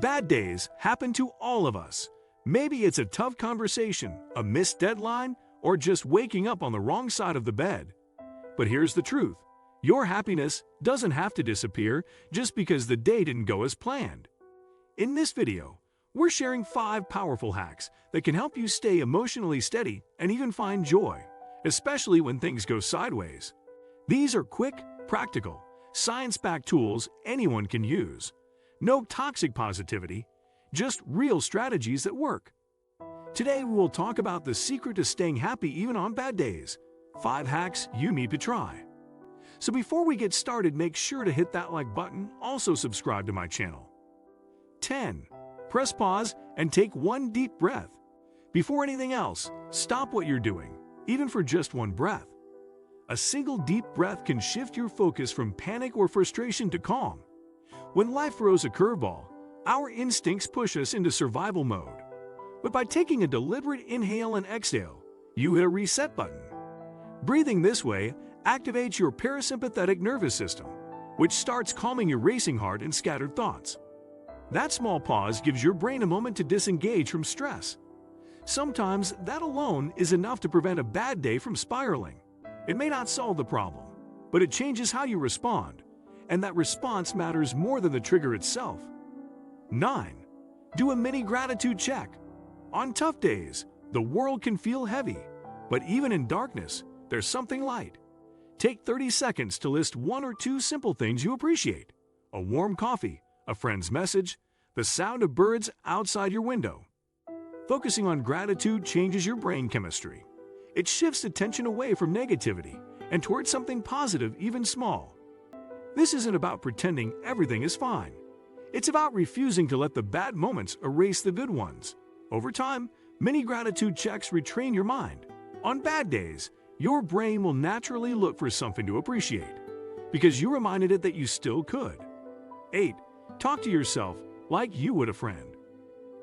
Bad days happen to all of us. Maybe it's a tough conversation, a missed deadline, or just waking up on the wrong side of the bed. But here's the truth. Your happiness doesn't have to disappear just because the day didn't go as planned. In this video, we're sharing 5 powerful hacks that can help you stay emotionally steady and even find joy, especially when things go sideways. These are quick, practical, science-backed tools anyone can use. No toxic positivity, just real strategies that work. Today we will talk about the secret to staying happy even on bad days. 5 hacks you need to try. So before we get started, make sure to hit that like button, also subscribe to my channel. 10. Press pause and take one deep breath. Before anything else, stop what you're doing, even for just one breath. A single deep breath can shift your focus from panic or frustration to calm. When life throws a curveball, our instincts push us into survival mode. But by taking a deliberate inhale and exhale, you hit a reset button. Breathing this way activates your parasympathetic nervous system, which starts calming your racing heart and scattered thoughts. That small pause gives your brain a moment to disengage from stress. Sometimes that alone is enough to prevent a bad day from spiraling. It may not solve the problem, but it changes how you respond, and that response matters more than the trigger itself. 9. Do a mini gratitude check. On tough days, the world can feel heavy, but even in darkness, there's something light. Take 30 seconds to list 1 or 2 simple things you appreciate. A warm coffee, a friend's message, the sound of birds outside your window. Focusing on gratitude changes your brain chemistry. It shifts attention away from negativity and towards something positive, even small. This isn't about pretending everything is fine. It's about refusing to let the bad moments erase the good ones. Over time, many gratitude checks retrain your mind. On bad days, your brain will naturally look for something to appreciate because you reminded it that you still could. 8. Talk to yourself like you would a friend.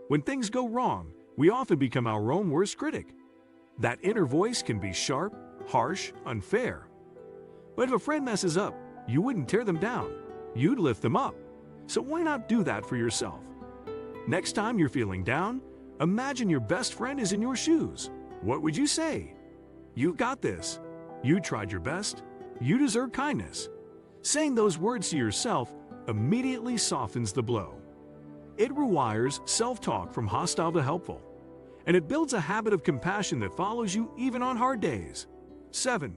When things go wrong, we often become our own worst critic. That inner voice can be sharp, harsh, unfair. But if a friend messes up, you wouldn't tear them down. You'd lift them up. So why not do that for yourself? Next time you're feeling down, imagine your best friend is in your shoes. What would you say? You got this. You tried your best. You deserve kindness. Saying those words to yourself immediately softens the blow. It rewires self-talk from hostile to helpful, and it builds a habit of compassion that follows you even on hard days. 7.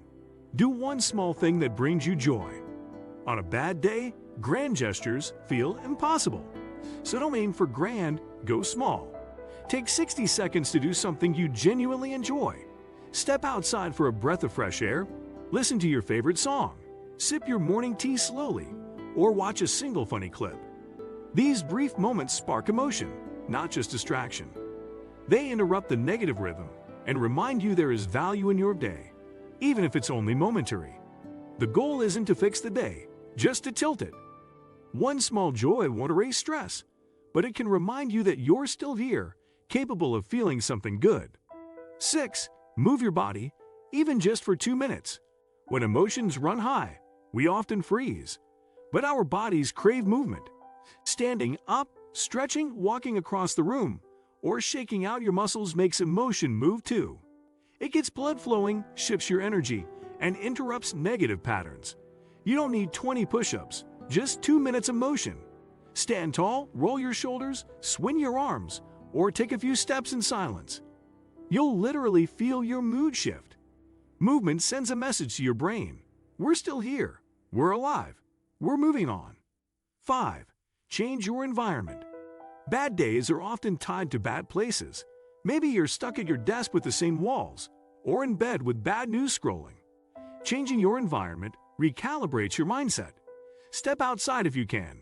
Do one small thing that brings you joy. On a bad day, grand gestures feel impossible. So don't aim for grand, go small. Take 60 seconds to do something you genuinely enjoy. Step outside for a breath of fresh air, listen to your favorite song, sip your morning tea slowly, or watch a single funny clip. These brief moments spark emotion, not just distraction. They interrupt the negative rhythm and remind you there is value in your day, even if it's only momentary. The goal isn't to fix the day, just to tilt it. One small joy won't erase stress, but it can remind you that you're still here, capable of feeling something good. 6. Move your body, even just for 2 minutes. When emotions run high, we often freeze, but our bodies crave movement. Standing up, stretching, walking across the room, or shaking out your muscles makes emotion move too. It gets blood flowing, shifts your energy, and interrupts negative patterns. You don't need 20 push-ups, just 2 minutes of motion. Stand tall, roll your shoulders, swing your arms, or take a few steps in silence. You'll literally feel your mood shift. Movement sends a message to your brain. We're still here. We're alive. We're moving on. 5. Change your environment. Bad days are often tied to bad places. Maybe you're stuck at your desk with the same walls, or in bed with bad news scrolling. Changing your environment recalibrates your mindset. Step outside if you can.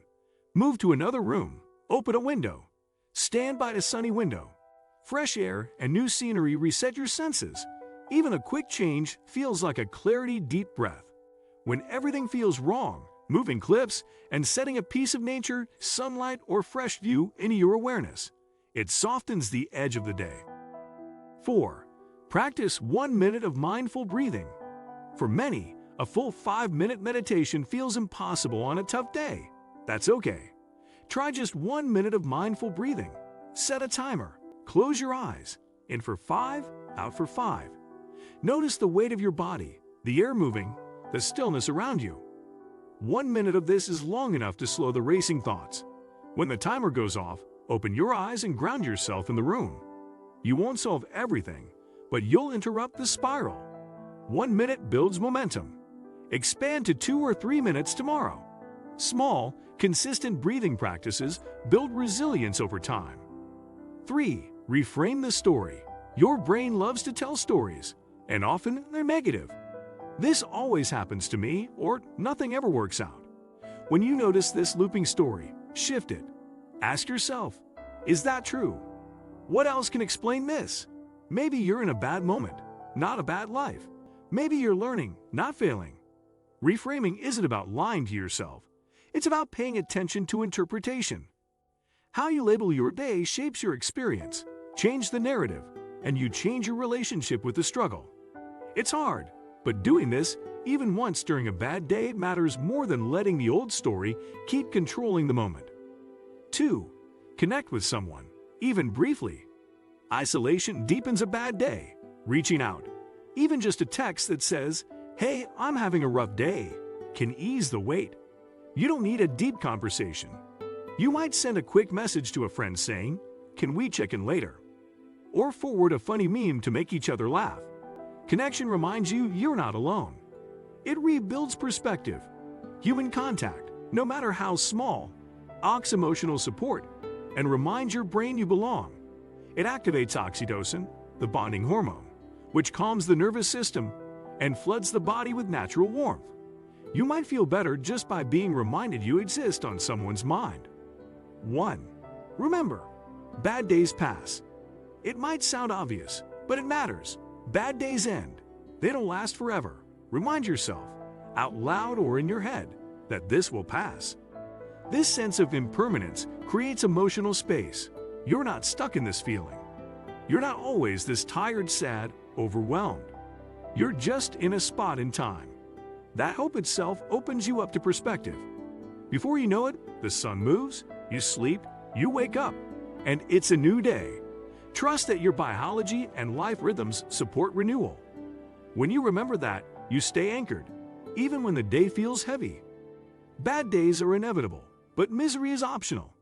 Move to another room. Open a window. Stand by a sunny window. Fresh air and new scenery reset your senses. Even a quick change feels like a clarity deep breath. When everything feels wrong, moving clips and setting a piece of nature, sunlight, or fresh view into your awareness. It softens the edge of the day. 4. Practice 1 minute of mindful breathing. For many, a full 5-minute meditation feels impossible on a tough day. That's okay. Try just 1 minute of mindful breathing. Set a timer. Close your eyes. In for 5, out for 5. Notice the weight of your body, the air moving, the stillness around you. 1 minute of this is long enough to slow the racing thoughts. When the timer goes off, open your eyes and ground yourself in the room. You won't solve everything, but you'll interrupt the spiral. 1 minute builds momentum. Expand to 2 or 3 minutes tomorrow. Small, consistent breathing practices build resilience over time. 3. Reframe the story. Your brain loves to tell stories, and often they're negative. This always happens to me, or nothing ever works out. When you notice this looping story, shift it. Ask yourself, is that true? What else can explain this? Maybe you're in a bad moment, not a bad life. Maybe you're learning, not failing. Reframing isn't about lying to yourself. It's about paying attention to interpretation. How you label your day shapes your experience. Change the narrative, and you change your relationship with the struggle. It's hard, but doing this, even once during a bad day, matters more than letting the old story keep controlling the moment. 2. Connect with someone, even briefly. Isolation deepens a bad day. Reaching out, even just a text that says, "Hey, I'm having a rough day," can ease the weight. You don't need a deep conversation. You might send a quick message to a friend saying, "Can we check in later?" Or forward a funny meme to make each other laugh. Connection reminds you you're not alone. It rebuilds perspective. Human contact, no matter how small, offers emotional support and reminds your brain you belong. It activates oxytocin, the bonding hormone, which calms the nervous system and floods the body with natural warmth. You might feel better just by being reminded you exist on someone's mind. 1. Remember, bad days pass. It might sound obvious, but it matters. Bad days end. They don't last forever. Remind yourself, out loud or in your head, that this will pass. This sense of impermanence creates emotional space. You're not stuck in this feeling. You're not always this tired, sad, overwhelmed. You're just in a spot in time. That hope itself opens you up to perspective. Before you know it, the sun moves, you sleep, you wake up, and it's a new day. Trust that your biology and life rhythms support renewal. When you remember that, you stay anchored, even when the day feels heavy. Bad days are inevitable, but misery is optional.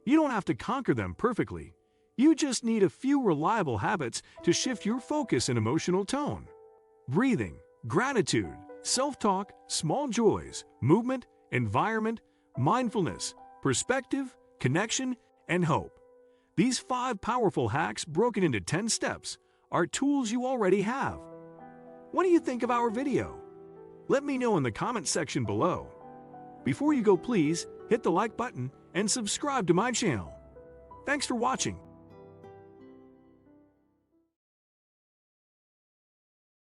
You don't have to conquer them perfectly. You just need a few reliable habits to shift your focus and emotional tone. Breathing, gratitude, self-talk, small joys, movement, environment, mindfulness, perspective, connection, and hope. These 5 powerful hacks broken into 10 steps are tools you already have. What do you think of our video? Let me know in the comment section below. Before you go, please hit the like button and subscribe to my channel. Thanks for watching.